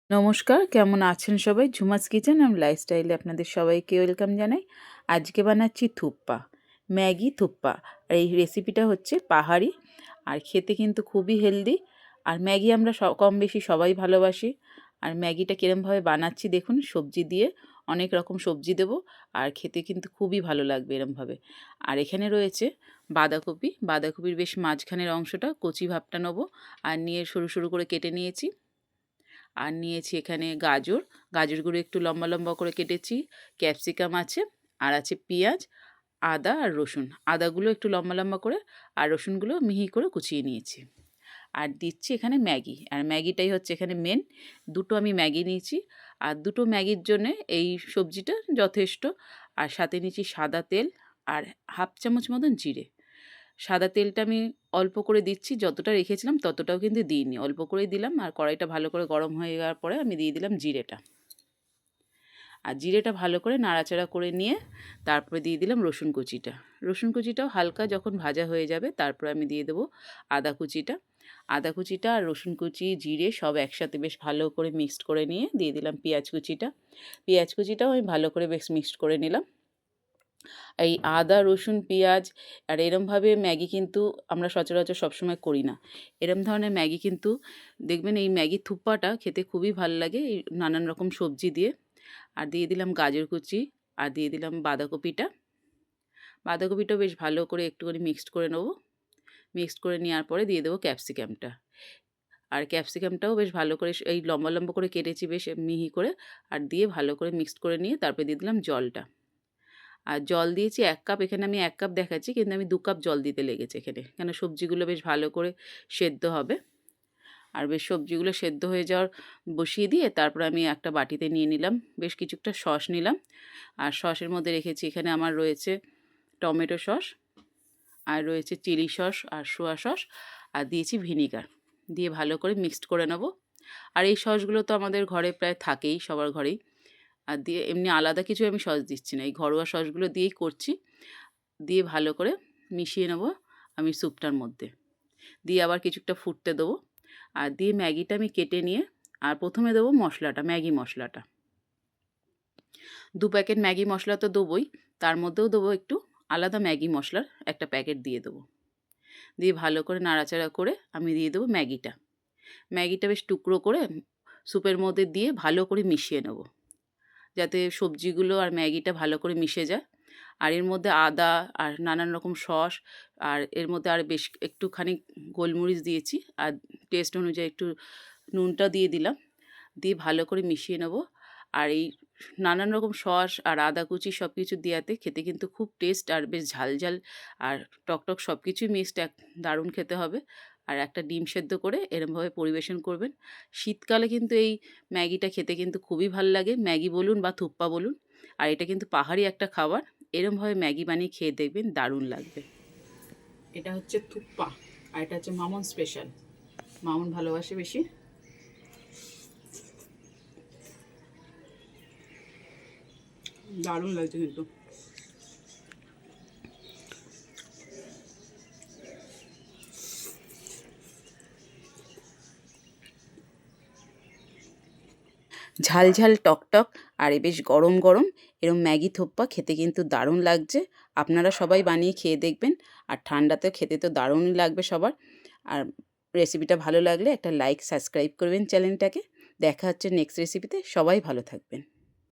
নমস্কার, কেমন আছেন সবাই? ঝুমাস কিচেন অ্যান্ড লাইফস্টাইলে আপনাদের সবাইকে ওয়েলকাম জানাই। আজকে বানাচ্ছি থুপ্পা, ম্যাগি থুপ্পা। আর এই রেসিপিটা হচ্ছে পাহাড়ি, আর খেতে কিন্তু খুবই হেলদি। আর ম্যাগি আমরা কম বেশি সবাই ভালোবাসি। আর ম্যাগিটা কিরমভাবে বানাচ্ছি দেখুন, সবজি দিয়ে অনেক রকম সবজি দেবো, আর খেতে কিন্তু খুবই ভালো লাগবে এরমভাবে। আর এখানে রয়েছে বাঁধাকপি, বাঁধাকপির বেশ মাঝখানের অংশটা কচি ভাবটা নেবো, আর নিয়ে সরু সরু করে কেটে নিয়েছি। আর নিয়েছি এখানে গাজর, গাজরগুলো একটু লম্বা লম্বা করে কেটেছি। ক্যাপসিকাম আছে, আর আছে পেঁয়াজ, আদা আর রসুন। আদাগুলো একটু লম্বা লম্বা করে, আর রসুনগুলো মিহি করে কুচিয়ে নিয়েছি। আর দিচ্ছি এখানে ম্যাগি, আর ম্যাগিটাই হচ্ছে এখানে মেন। দুটো আমি ম্যাগি নিয়েছি, আর দুটো ম্যাগির জন্যে এই সবজিটা যথেষ্ট। আর সাথে নিয়েছি সাদা তেল, আর হাফ চামচ মতন জিরে। সাদা তেলটা আমি অল্প করে দিচ্ছি, যতটা রেখেছিলাম ততটাও কিন্তু দিইনি, অল্প করেই দিলাম। আর কড়াইটা ভালো করে গরম হয়ে যাওয়ার পরে আমি দিয়ে দিলাম জিরেটা। আর জিরেটা ভালো করে নাড়াচাড়া করে নিয়ে তারপরে দিয়ে দিলাম রসুন কুচিটা। রসুন কুচিটাও হালকা যখন ভাজা হয়ে যাবে তারপরে আমি দিয়ে দেবো আদা কুচিটা। আদা কুচিটা আর রসুন কুচি, জিরে সব একসাথে বেশ ভালো করে মিক্সড করে নিয়ে দিয়ে দিলাম পেঁয়াজ কুচিটা। পেঁয়াজ কুচিটাও আমি ভালো করে বেশ মিক্সড করে নিলাম। এই আদা, রসুন, পেঁয়াজ আর এরমভাবে ম্যাগি কিন্তু আমরা সচরাচর সবসময় করি না। এরম ধরনের ম্যাগি কিন্তু দেখবেন, এই ম্যাগি থুপ্পাটা খেতে খুবই ভাল লাগে এই নানান রকম সবজি দিয়ে। আর দিয়ে দিলাম গাজর কুচি, আর দিয়ে দিলাম বাঁধাকপিটা। বাঁধাকপিটাও বেশ ভালো করে একটুখানি মিক্সড করে নেবো। মিক্সড করে নেওয়ার পরে দিয়ে দেবো ক্যাপসিকামটা। আর ক্যাপসিকামটাও বেশ ভালো করে এই লম্বা লম্বা করে কেটেছি বেশ মিহি করে, আর দিয়ে ভালো করে মিক্সড করে নিয়ে তারপরে দিয়ে দিলাম জলটা। আর জল দিয়েছি ১ কাপ, এখানে আমি ১ কাপ দেখাচ্ছি কিন্তু আমি ২ কাপ জল দিতে লেগেছে এখানে। কেন সবজিগুলো বেশ ভালো করে সেদ্ধ হবে। আর বেশ সবজিগুলো সেদ্ধ হয়ে যাওয়ার বসিয়ে দিয়ে তারপরে আমি একটা বাটিতে নিয়ে নিলাম, বেশ কিছুটা সস নিলাম। আর সসের মধ্যে রেখেছি এখানে আমার রয়েছে টমেটো সস, আর রয়েছে চিলি সস আর সোয়া সস, আর দিয়েছি ভিনিগার। দিয়ে ভালো করে মিক্সড করে নেব। আর এই সসগুলো তো আমাদের ঘরে প্রায় থাকেই, সবার ঘরেই। আর দিয়ে এমনি আলাদা কিছু আমি সস দিচ্ছি না, এই ঘরোয়া সসগুলো দিয়েই করছি। দিয়ে ভালো করে মিশিয়ে নেব আমি স্যুপটার মধ্যে। দিয়ে আবার কিছুটা ফুটতে দেবো। আর দিয়ে ম্যাগিটা আমি কেটে নিয়ে, আর প্রথমে দেবো মশলাটা, ম্যাগি মশলাটা। ২ প্যাকেট ম্যাগি মশলা তো দেবোই, তার মধ্যেও দেবো একটু আলাদা ম্যাগি মশলার একটা প্যাকেট দিয়ে দেবো। দিয়ে ভালো করে নাড়াচাড়া করে আমি দিয়ে দেবো ম্যাগিটা। ম্যাগিটা বেশ টুকরো করে স্যুপের মধ্যে দিয়ে ভালো করে মিশিয়ে নেব, যাতে সবজিগুলো আর ম্যাগিটা ভালো করে মিশে যায়। আর এর মধ্যে আদা আর নানান রকম সস, আর এর মধ্যে আর বেশ একটুখানি গোলমরিচ দিয়েছি, আর টেস্ট অনুযায়ী একটু নুনটা দিয়ে দিলাম। দিয়ে ভালো করে মিশিয়ে নেব। আর এই নানান রকম সস আর আদা কুচি সব কিছু দেওয়াতে খেতে কিন্তু খুব টেস্ট, আর বেশ ঝাল ঝাল আর টকটক সব কিছুই মিক্সড, দারুণ খেতে হবে। আর একটা ডিম সেদ্ধ করে এরমভাবে পরিবেশন করবেন। শীতকালে কিন্তু এই ম্যাগিটা খেতে কিন্তু খুবই ভাল লাগে, ম্যাগি বলুন বা থুপ্পা বলুন। আর এটা কিন্তু পাহাড়ি একটা খাবার, এরমভাবে ম্যাগি বানিয়ে খেয়ে দেখবেন, দারুণ লাগবে। এটা হচ্ছে থুপ্পা, আর এটা হচ্ছে মামন স্পেশাল। মামন ভালোবাসে বেশি। দারুণ লাগছে কিন্তু। ঝাল ঝাল টকটক আর এ বেশ গরম গরম এরম ম্যাগি থোপ্পা খেতে কিন্তু দারুণ লাগছে। আপনারা সবাই বানিয়ে খেয়ে দেখবেন। আর ঠান্ডাতে খেতে তো দারুণই লাগবে সবার। আর রেসিপিটা ভালো লাগলে একটা লাইক, সাবস্ক্রাইব করবেন চ্যানেলটাকে। দেখা হচ্ছে নেক্সট রেসিপিতে। সবাই ভালো থাকবেন।